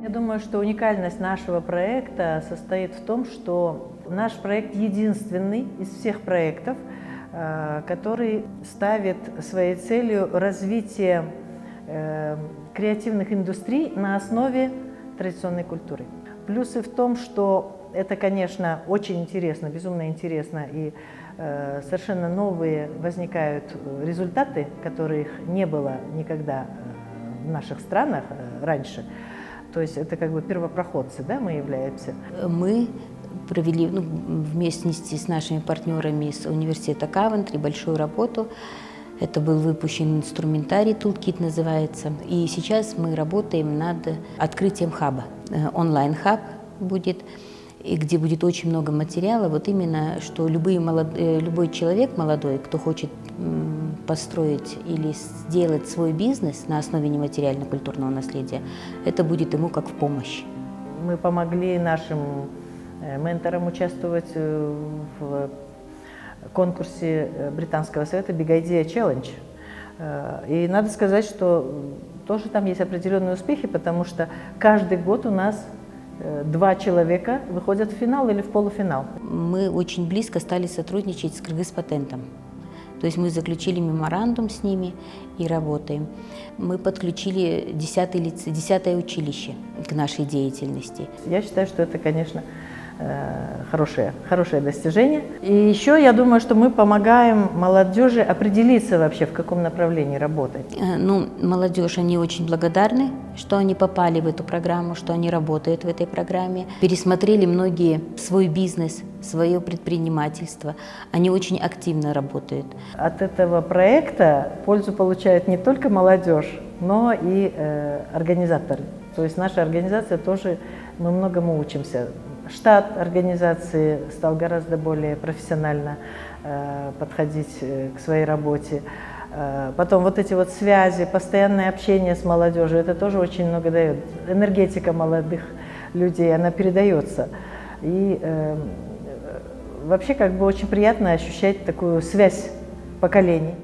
Я думаю, что уникальность нашего проекта состоит в том, что наш проект единственный из всех проектов, который ставит своей целью развитие креативных индустрий на основе традиционной культуры. Плюсы в том, что это, конечно, очень интересно, безумно интересно, и совершенно новые возникают результаты, которых не было никогда в наших странах раньше. То есть это как бы первопроходцы, да, мы являемся. Мы провели вместе с нашими партнерами из университета Кавентри большую работу. Это был выпущен инструментарий, Toolkit называется. И сейчас мы работаем над открытием хаба. Онлайн-хаб будет, и где будет очень много материала. Вот именно, что любой человек молодой, кто хочет построить или сделать свой бизнес на основе нематериально-культурного наследия, это будет ему как в помощь. Мы помогли нашим менторам участвовать в конкурсе Британского совета Big Idea Challenge. И надо сказать, что тоже там есть определенные успехи, потому что каждый год у нас 2 человека выходят в финал или в полуфинал. Мы очень близко стали сотрудничать с Кыргызпатентом. То есть мы заключили меморандум с ними и работаем. Мы подключили 10-е училище к нашей деятельности. Я считаю, что это, конечно, хорошее достижение. И еще я думаю, что мы помогаем молодежи определиться вообще, в каком направлении работать. Молодежь, они очень благодарны, что они попали в эту программу, что они работают в этой программе. Пересмотрели многие свой бизнес, свое предпринимательство. Они очень активно работают. От этого проекта пользу получает не только молодежь, но и организаторы. То есть наша организация тоже, мы многому учимся. Штат организации стал гораздо более профессионально подходить к своей работе. Потом вот эти вот связи, постоянное общение с молодежью, это тоже очень много дает. Энергетика молодых людей, она передается. И вообще как бы очень приятно ощущать такую связь поколений.